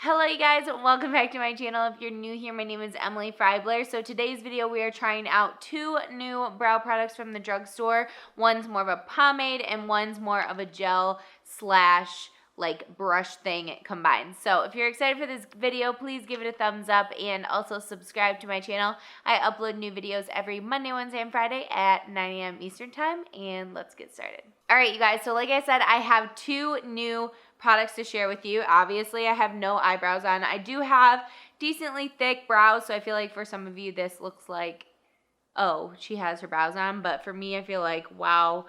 Hello you guys, welcome back to my channel. If you're new here, my name is Emily Freybler. So today's video we are trying out two new brow products from the drugstore. One's more of a pomade and one's more of a gel slash like brush thing combined. So if you're excited for this video, please give it a thumbs up and also subscribe to my channel. I upload new videos every Monday, Wednesday, and Friday at 9 a.m. Eastern time, and let's get started. All right, you guys, so like I said, I have two new products to share with you. Obviously, I have no eyebrows on. I do have decently thick brows, so I feel like for some of you this looks like, oh, she has her brows on, but for me, I feel like, wow,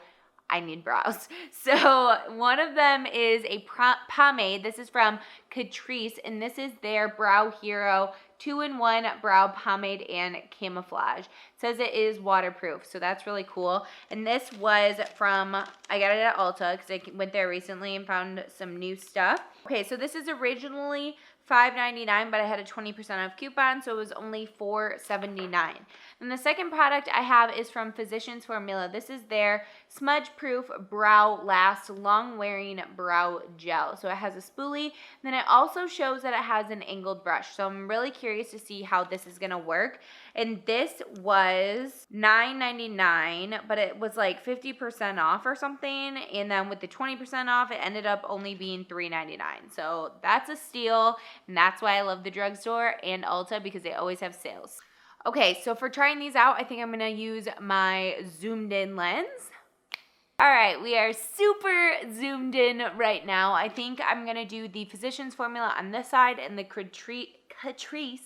I need brows. So one of them is a pomade. This is from Catrice, and this is their Brow Hero 2-in-1 brow pomade and camouflage. It says it is waterproof, so that's really cool. And this was from, I got it at Ulta because I went there recently and found some new stuff. Okay, so this is originally $5.99, but I had a 20% off coupon, so it was only $4.79. And the second product I have is from Physicians Formula. This is their Smudge Proof Brow Last Long Wearing Brow Gel. So it has a spoolie, and then it also shows that it has an angled brush. So I'm really curious to see how this is gonna work. And this was $9.99, but it was like 50% off or something. And then with the 20% off, it ended up only being $3.99. So that's a steal. And that's why I love the drugstore and Ulta, because they always have sales. Okay, so for trying these out, I think I'm gonna use my zoomed in lens. All right, we are super zoomed in right now. I think I'm gonna do the Physicians Formula on this side and the Catrice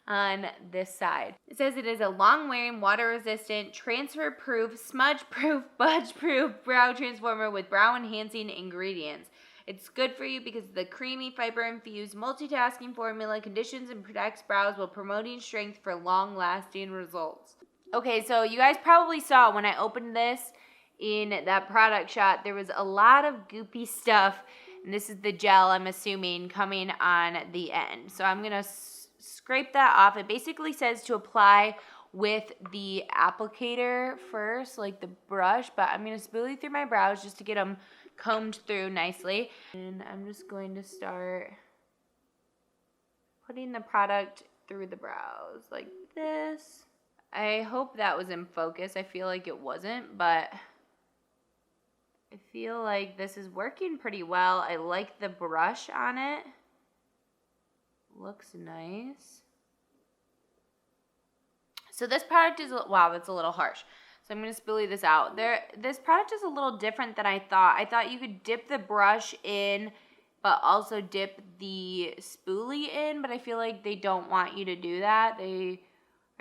on this side. It says it is a long-wearing, water-resistant, transfer-proof, smudge-proof, budge-proof brow transformer with brow-enhancing ingredients. It's good for you because the creamy, fiber-infused, multitasking formula conditions and protects brows while promoting strength for long-lasting results. Okay, so you guys probably saw when I opened this in that product shot, there was a lot of goopy stuff, and this is the gel, I'm assuming, coming on the end. So I'm going to scrape that off. It basically says to apply with the applicator first, like the brush, but I'm going to spoolie through my brows just to get them combed through nicely. And I'm just going to start putting the product through the brows like this. I hope that was in focus. I feel like it wasn't, but I feel like this is working pretty well. I like the brush on it. Looks nice. So this product is, wow, that's a little harsh. So I'm going to spoolie this out. This product is a little different than I thought. I thought you could dip the brush in, but also dip the spoolie in, but I feel like they don't want you to do that. They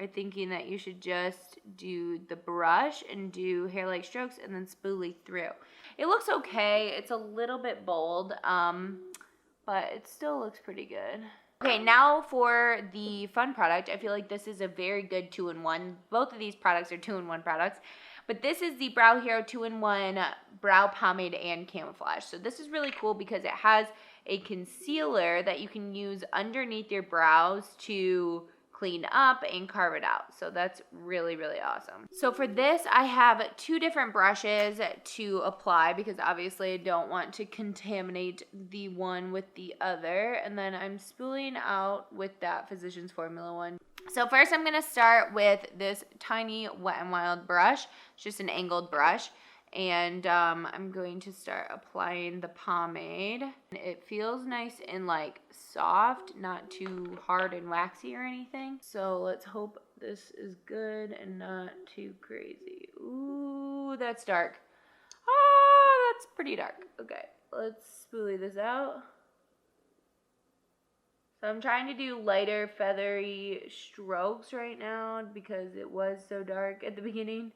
are thinking that you should just do the brush and do hair-like strokes and then spoolie through. It looks okay. It's a little bit bold, but it still looks pretty good. Okay, now for the fun product. I feel like this is a very good 2-in-1. Both of these products are 2-in-1 products. But this is the Brow Hero 2-in-1 Brow Pomade and Camouflage. So this is really cool because it has a concealer that you can use underneath your brows to clean up and carve it out. So that's really, really awesome. So for this, I have two different brushes to apply because obviously I don't want to contaminate the one with the other. And then I'm spooling out with that Physicians Formula one. So first I'm gonna start with this tiny Wet n Wild brush. It's just an angled brush. And I'm going to start applying the pomade. It feels nice and like soft, not too hard and waxy or anything. So let's hope this is good and not too crazy. Ooh, that's dark. Ah, that's pretty dark. Okay, let's spoolie this out. So I'm trying to do lighter feathery strokes right now because it was so dark at the beginning.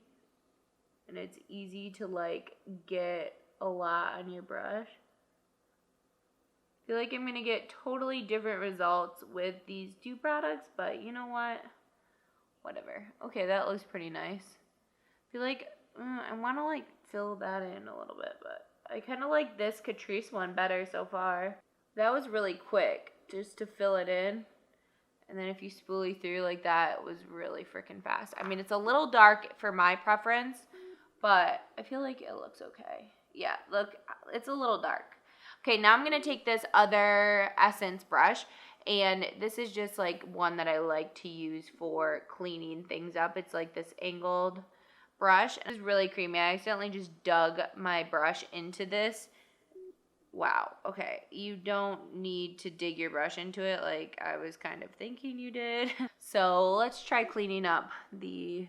And it's easy to like get a lot on your brush. I feel like I'm going to get totally different results with these two products, but you know what? Whatever. Okay, that looks pretty nice. I feel like I want to like fill that in a little bit, but I kind of like this Catrice one better so far. That was really quick just to fill it in. And then if you spoolie through like that, it was really freaking fast. I mean, it's a little dark for my preference, but I feel like it looks okay. Yeah, look, it's a little dark. Okay, now I'm going to take this other Essence brush, and this is just like one that I like to use for cleaning things up. It's like this angled brush. It's really creamy. I accidentally just dug my brush into this. Wow, okay, you don't need to dig your brush into it like I was kind of thinking you did. So let's try cleaning up the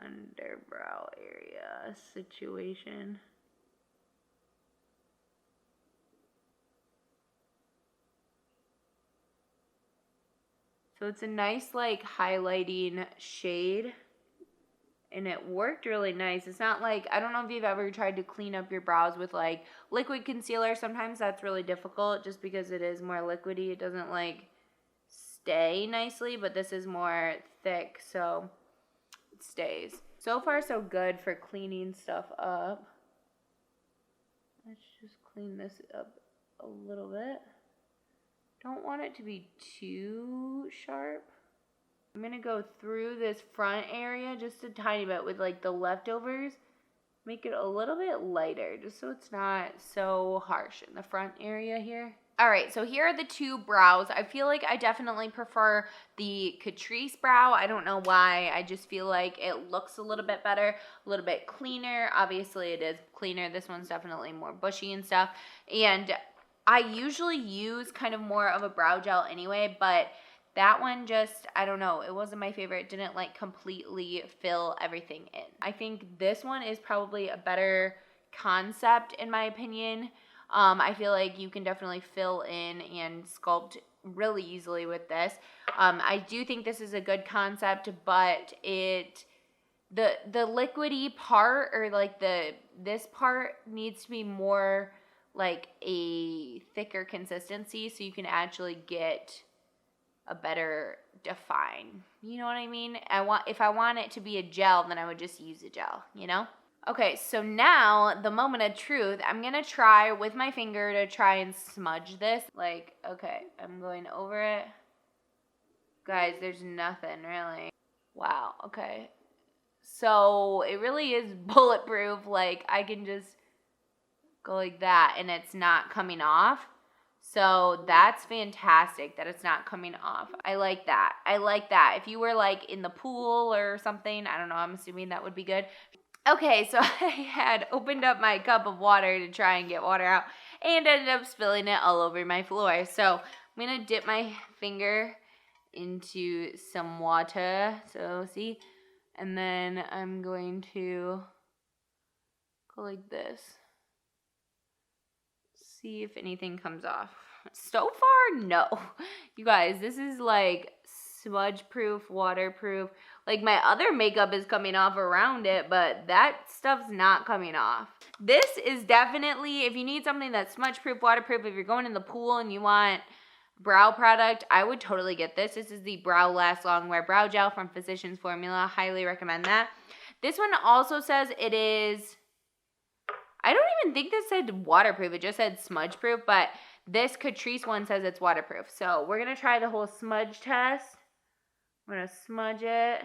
underbrow area situation. So it's a nice like highlighting shade, and it worked really nice. It's not like, I don't know if you've ever tried to clean up your brows with like liquid concealer. Sometimes that's really difficult just because it is more liquidy. It doesn't like stay nicely, but this is more thick, so it stays. So far so good for cleaning stuff up. Let's just clean this up a little bit. Don't want it to be too sharp. I'm going to go through this front area just a tiny bit with like the leftovers. Make it a little bit lighter just so it's not so harsh in the front area here. Alright, so here are the two brows. I feel like I definitely prefer the Catrice brow. I don't know why. I just feel like it looks a little bit better, a little bit cleaner. Obviously it is cleaner. This one's definitely more bushy and stuff. And I usually use kind of more of a brow gel anyway, but that one just, I don't know, it wasn't my favorite. It didn't like completely fill everything in. I think this one is probably a better concept in my opinion. I feel like you can definitely fill in and sculpt really easily with this. I do think this is a good concept, but the liquidy part, or like this part needs to be more like a thicker consistency so you can actually get a better define. You know what I mean? If I want it to be a gel, then I would just use a gel, you know? Okay, so now the moment of truth, I'm gonna try with my finger to try and smudge this. Like, okay, I'm going over it. Guys, there's nothing really. Wow, okay. So it really is bulletproof. Like, I can just go like that and it's not coming off. So that's fantastic that it's not coming off. I like that. I like that. If you were like in the pool or something, I don't know, I'm assuming that would be good. Okay, so I had opened up my cup of water to try and get water out and ended up spilling it all over my floor. So I'm going to dip my finger into some water. So see, and then I'm going to go like this. See if anything comes off. So far, no. You guys, this is like smudge proof, waterproof. Like my other makeup is coming off around it, but that stuff's not coming off. This is definitely, if you need something that's smudge proof, waterproof, if you're going in the pool and you want brow product, I would totally get this. This is the Brow Last Long Wear Brow Gel from Physicians Formula. Highly recommend that. This one also says it is, I don't even think this said waterproof. It just said smudge proof, but this Catrice one says it's waterproof. So we're going to try the whole smudge test. I'm going to smudge it.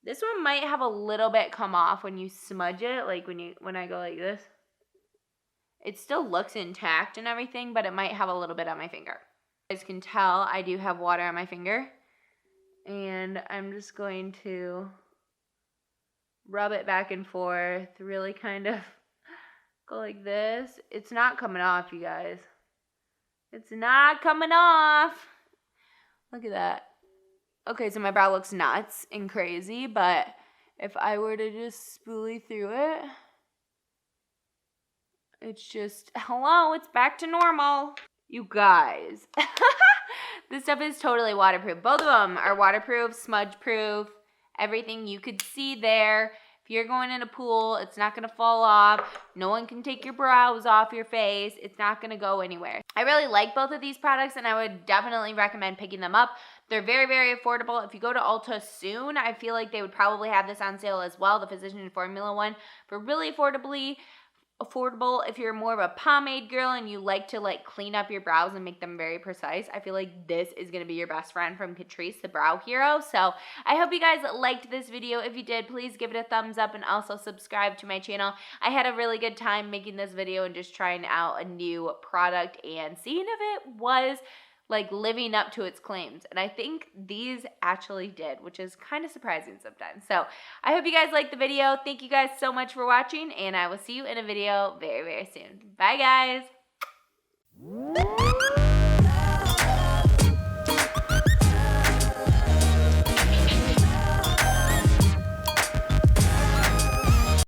This one might have a little bit come off when you smudge it, like when I go like this. It still looks intact and everything, but it might have a little bit on my finger. You guys can tell I do have water on my finger. And I'm just going to rub it back and forth, really kind of go like this. It's not coming off, you guys. It's not coming off. Look at that. Okay, so my brow looks nuts and crazy, but if I were to just spoolie through it, it's just, hello, it's back to normal. You guys, this stuff is totally waterproof. Both of them are waterproof, smudge proof, everything you could see there. If you're going in a pool, it's not going to fall off. No one can take your brows off your face. It's not going to go anywhere. I really like both of these products, and I would definitely recommend picking them up. They're very, very affordable. If you go to ULTA soon, I feel like they would probably have this on sale as well, the Physicians Formula one, for really affordably affordable. If you're more of a pomade girl and you like to like clean up your brows and make them very precise, I feel like this is going to be your best friend from Catrice, the Brow Hero. So I hope you guys liked this video. If you did, please give it a thumbs up and also subscribe to my channel. I had a really good time making this video and just trying out a new product and seeing if it was like living up to its claims. And I think these actually did, which is kind of surprising sometimes. So I hope you guys liked the video. Thank you guys so much for watching, and I will see you in a video very, very soon. Bye, guys.